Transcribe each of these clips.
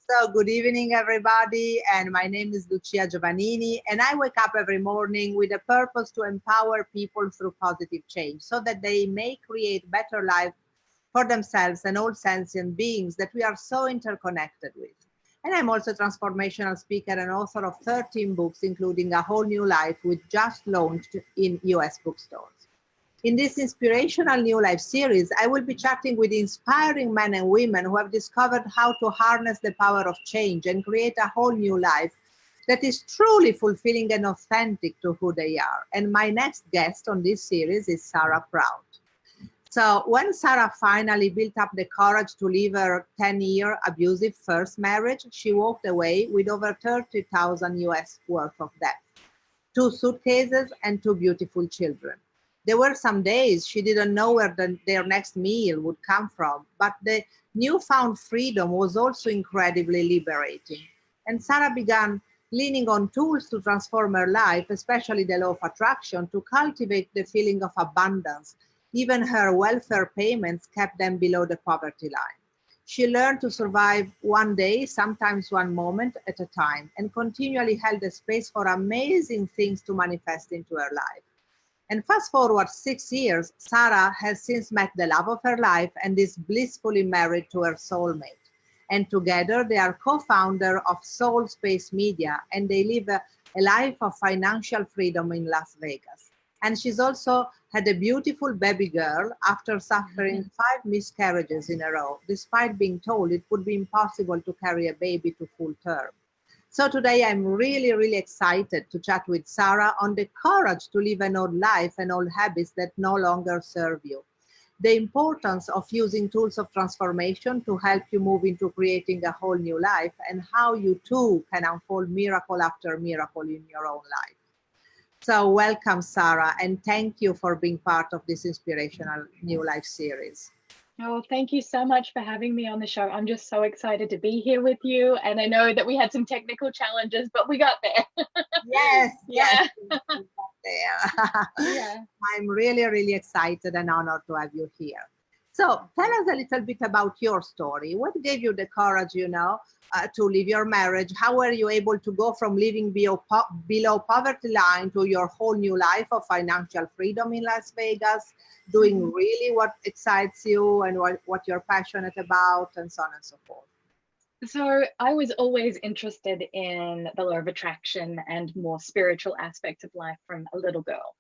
So good evening, everybody. And my name is Lucia Giovannini. And I wake up every morning with a purpose to empower people through positive change so that they may create better life for themselves and all sentient beings that we are so interconnected with. And I'm also a transformational speaker and author of 13 books, including A Whole New Life, which just launched in US bookstores. In this inspirational New Life series, I will be chatting with inspiring men and women who have discovered how to harness the power of change and create a whole new life that is truly fulfilling and authentic to who they are. And my next guest on this series is Sarah Prout. So when Sarah finally built up the courage to leave her 10-year abusive first marriage, she walked away with over 30,000 US worth of debt, 2 suitcases and 2 beautiful children. There were some days she didn't know where their next meal would come from, but the newfound freedom was also incredibly liberating. And Sarah began leaning on tools to transform her life, especially the law of attraction, to cultivate the feeling of abundance. Even her welfare payments kept them below the poverty line. She learned to survive one day, sometimes one moment at a time, and continually held a space for amazing things to manifest into her life. And fast forward 6 years, Sarah has since met the love of her life and is blissfully married to her soulmate. And together they are co-founder of Soul Space Media, and they live a life of financial freedom in Las Vegas. And she's also had a beautiful baby girl after suffering 5 miscarriages in a row, despite being told it would be impossible to carry a baby to full term. So today I'm really excited to chat with Sarah on the courage to live an old life and old habits that no longer serve you. The importance of using tools of transformation to help you move into creating a whole new life, and how you too can unfold miracle after miracle in your own life. So welcome, Sarah, and thank you for being part of this inspirational New Life series. Oh, thank you so much for having me on the show. I'm just so excited to be here with you. And I know that we had some technical challenges, but we got there. Yes, yeah. we got there. Yeah. I'm really excited and honored to have you here. So tell us a little bit about your story. What gave you the courage, to leave your marriage? How were you able to go from living below poverty line to your whole new life of financial freedom in Las Vegas, doing really what excites you and what you're passionate about, and so on and so forth? So I was always interested in the law of attraction and more spiritual aspects of life from a little girl.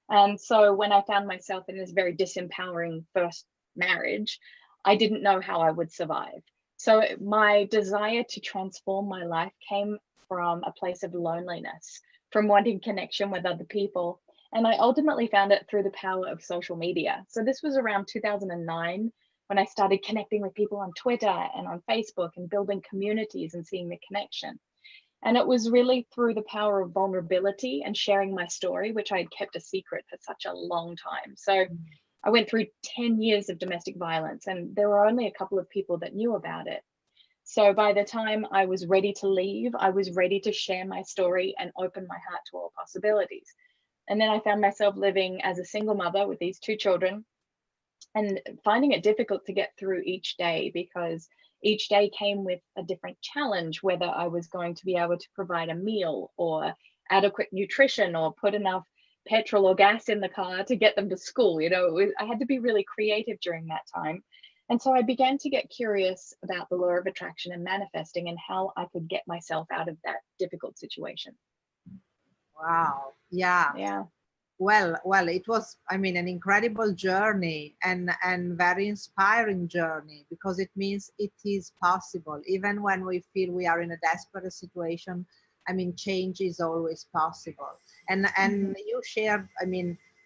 And so when I found myself in this very disempowering first marriage, I didn't know how I would survive. So my desire to transform my life came from a place of loneliness, from wanting connection with other people. And I ultimately found it through the power of social media. So this was around 2009 when I started connecting with people on Twitter and on Facebook and building communities and seeing the connection. And it was really through the power of vulnerability and sharing my story, which I had kept a secret for such a long time. So I went through 10 years of domestic violence, and there were only a couple of people that knew about it. So by the time I was ready to leave, I was ready to share my story and open my heart to all possibilities. And then I found myself living as a single mother with these 2 children and finding it difficult to get through each day, because each day came with a different challenge, whether I was going to be able to provide a meal or adequate nutrition or put enough petrol or gas in the car to get them to school. I had to be really creative during that time. And so I began to get curious about the law of attraction and manifesting and how I could get myself out of that difficult situation. Wow. Yeah. Yeah. Well, it was, an incredible journey and very inspiring journey, because it means it is possible. Even when we feel we are in a desperate situation, change is always possible. And you shared,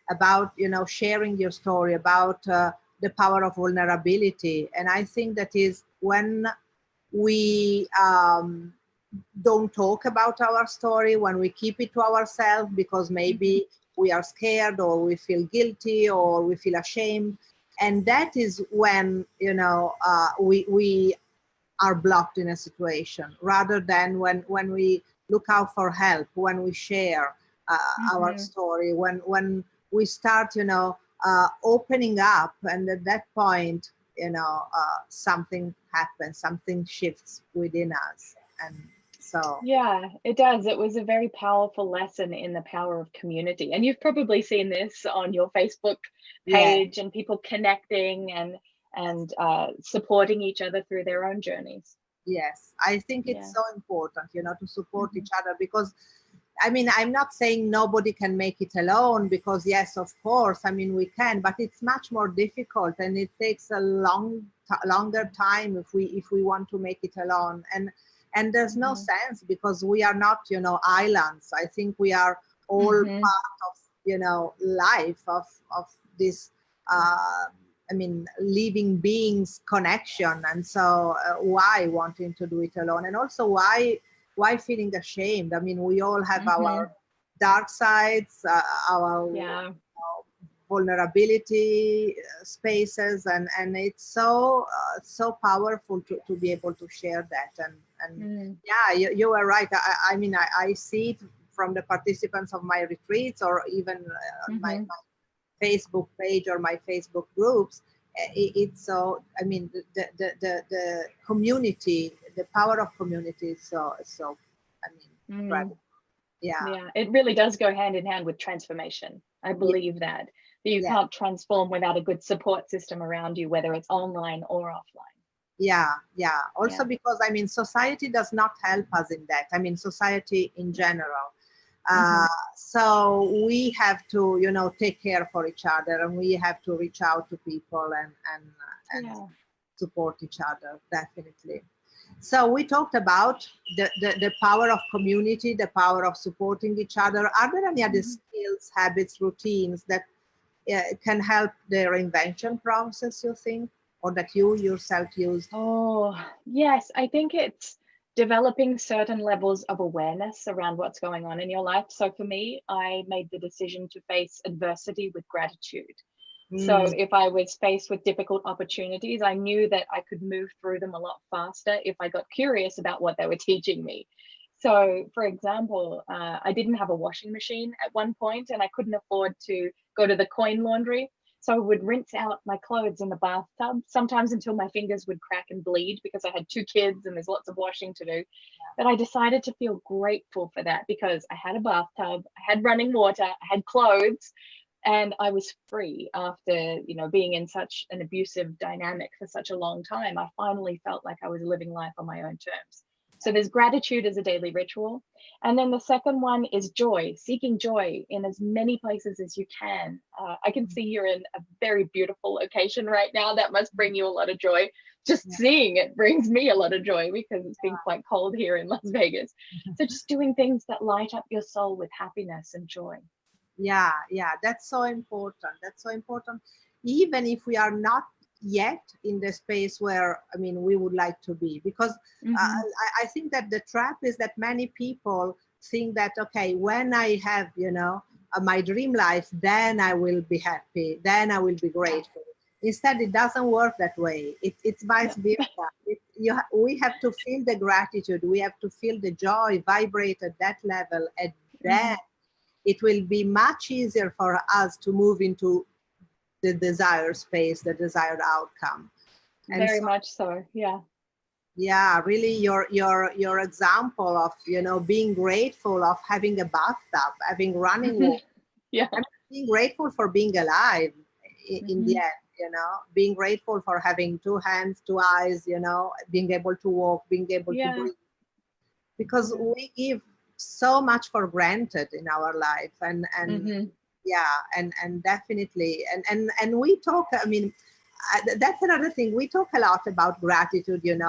about, sharing your story about the power of vulnerability. And I think that is when we don't talk about our story, when we keep it to ourselves because maybe we are scared or we feel guilty or we feel ashamed. And that is when, we are blocked in a situation, rather than when we look out for help, when we share our story, when we start, opening up. And at that point, something happens, something shifts within us. And so Yeah, it does. It was a very powerful lesson in the power of community. And you've probably seen this on your Facebook yeah. page and people connecting and supporting each other through their own journeys. Yes, I think Yeah. it's so important, to support each other, because I mean, I'm not saying nobody can make it alone, because yes, of course, I mean, we can, but it's much more difficult, and it takes a longer time if we want to make it alone. And there's no sense, because we are not, islands. I think we are all part of, life of this I mean, living beings connection. And so why wanting to do it alone? And also why feeling ashamed? I mean, we all have our dark sides, our vulnerability spaces, and it's so powerful to be able to share that. And yeah, you are right. I mean, I see it from the participants of my retreats, or even my Facebook page or my Facebook groups. It's so, I mean, the community, the power of community is so I mean, incredible. Yeah, it really does go hand in hand with transformation. I believe that you can't transform without a good support system around you, whether it's online or offline. Yeah. Also because, I mean, society does not help us in that. I mean, society in general. So we have to, take care for each other, and we have to reach out to people and support each other, definitely. So we talked about the power of community, the power of supporting each other. Are there any other skills, habits, routines that can help the reinvention process, you think, or that you yourself use? Oh, yes. I think it's developing certain levels of awareness around what's going on in your life. So for me, I made the decision to face adversity with gratitude. So if I was faced with difficult opportunities, I knew that I could move through them a lot faster if I got curious about what they were teaching me. So, for example, I didn't have a washing machine at one point, and I couldn't afford to go to the coin laundry. So I would rinse out my clothes in the bathtub, sometimes until my fingers would crack and bleed, because I had 2 kids and there's lots of washing to do. But I decided to feel grateful for that, because I had a bathtub, I had running water, I had clothes, and I was free after, being in such an abusive dynamic for such a long time. I finally felt like I was living life on my own terms. So there's gratitude as a daily ritual. And then the second one is joy, seeking joy in as many places as you can. I can see you're in a very beautiful location right now. That must bring you a lot of joy. Just seeing it brings me a lot of joy, because it's been quite cold here in Las Vegas. So just doing things that light up your soul with happiness and joy. Yeah, that's so important. That's so important. Even if we are not yet in the space where, I mean, we would like to be, because I think that the trap is that many people think that, okay, when I have, my dream life, then I will be happy, then I will be grateful. Instead, it doesn't work that way. It's vice versa. We have to feel the gratitude. We have to feel the joy vibrate at that level, and then it will be much easier for us to move into the desired space, the desired outcome. And very much so, yeah. Yeah, really, your example of being grateful of having a bathtub, having running water, and being grateful for being alive in the end, being grateful for having 2 hands, 2 eyes, being able to walk, being able to breathe, because we give so much for granted in our life, and definitely, and we talk, I mean, that's another thing, we talk a lot about gratitude, in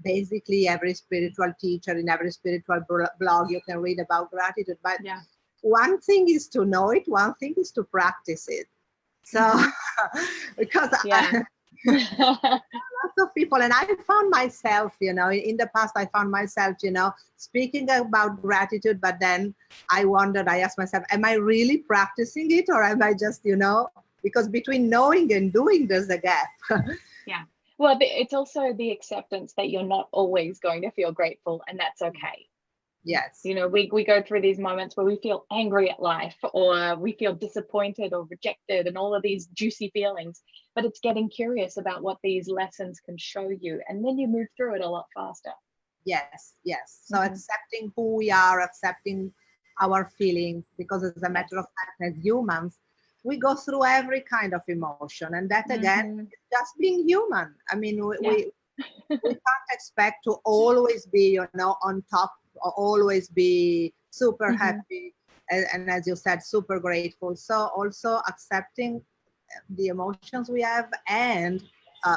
basically every spiritual teacher, in every spiritual blog you can read about gratitude, but one thing is to know it, one thing is to practice it. So because lots of people, and I found myself, in the past, I found myself, speaking about gratitude, but then I asked myself, am I really practicing it, or am I just, because between knowing and doing, there's a gap. Well, it's also the acceptance that you're not always going to feel grateful, and that's okay. Yes. You know, we go through these moments where we feel angry at life, or we feel disappointed or rejected, and all of these juicy feelings. But it's getting curious about what these lessons can show you, and then you move through it a lot faster. Yes, yes. So accepting who we are, accepting our feelings, because as a matter of fact, as humans, we go through every kind of emotion, and that again is just being human. I mean, we can't expect to always be, you know, on top, or always be super happy, and as you said, super grateful. So also accepting the emotions we have, and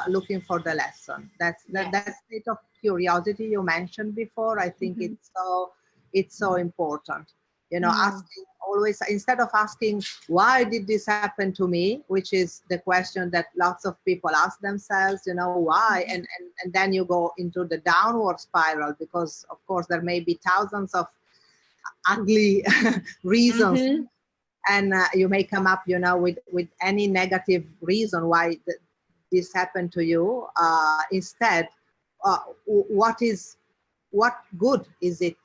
looking for the lesson. That state of curiosity you mentioned before, I think it's so important. You know, asking always, instead of asking why did this happen to me, which is the question that lots of people ask themselves, you know, why, and then you go into the downward spiral, because of course there may be thousands of ugly reasons, and you may come up, you know, with any negative reason why this happened to you. Instead, what good is it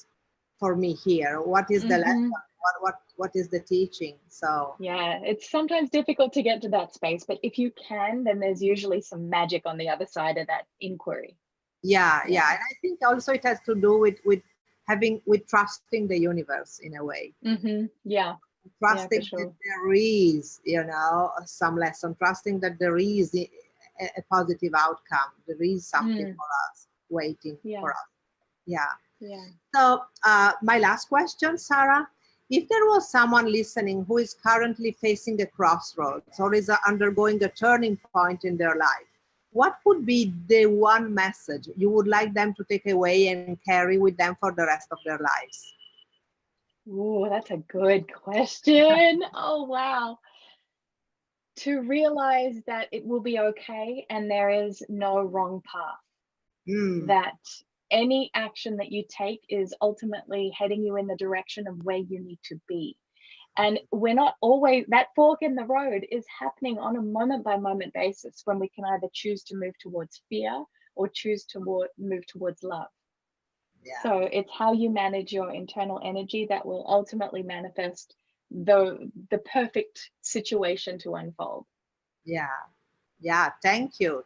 for me here? What is the lesson? What is the teaching? So yeah, it's sometimes difficult to get to that space, but if you can, then there's usually some magic on the other side of that inquiry. Yeah, and I think also it has to do with trusting the universe in a way. Trusting that there is, you know, some lesson, trusting that there is a positive outcome, there is something for us waiting for us. So my last question, Sarah, if there was someone listening who is currently facing a crossroads, or is undergoing a turning point in their life, what would be the one message you would like them to take away and carry with them for the rest of their lives? Oh, that's a good question. Oh, wow. To realize that it will be okay and there is no wrong path. That any action that you take is ultimately heading you in the direction of where you need to be. And we're not always, that fork in the road is happening on a moment by moment basis, when we can either choose to move towards fear or choose to move towards love. So it's how you manage your internal energy that will ultimately manifest the perfect situation to unfold. Thank you.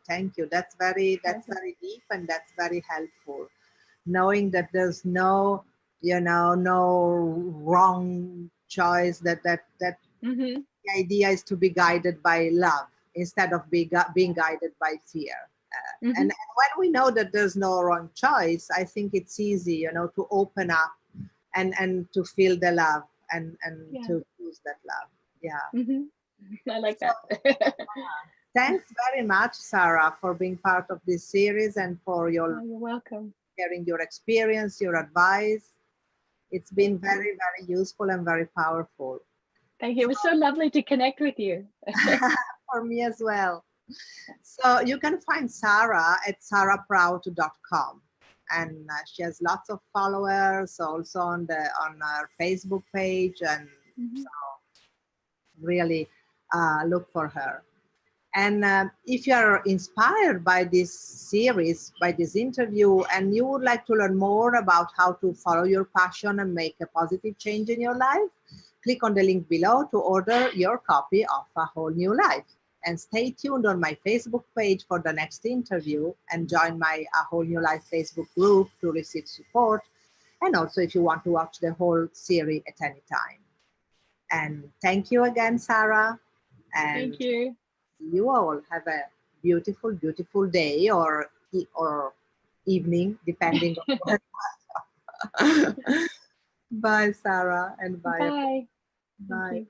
That's very deep, and that's very helpful, knowing that there's no, you know, no wrong choice, that the idea is to be guided by love instead of being guided by fear. And when we know that there's no wrong choice, I think it's easy, you know, to open up and to feel the love, and to choose that love. I like that. Thanks very much, Sarah, for being part of this series, and for your you're welcome. Sharing your experience, your advice. It's been very, very useful and very powerful. Thank you. It was so lovely to connect with you. For me as well. So you can find Sarah at sarahprout.com, and she has lots of followers also on her Facebook page, and so really look for her. And if you are inspired by this series, by this interview, and you would like to learn more about how to follow your passion and make a positive change in your life, click on the link below to order your copy of A Whole New Life. And stay tuned on my Facebook page for the next interview, and join my A Whole New Life Facebook group to receive support. And also if you want to watch the whole series at any time. And thank you again, Sarah. And thank you. You all have a beautiful, beautiful day or evening, depending on where. Bye, Sarah, and bye. Bye. Bye.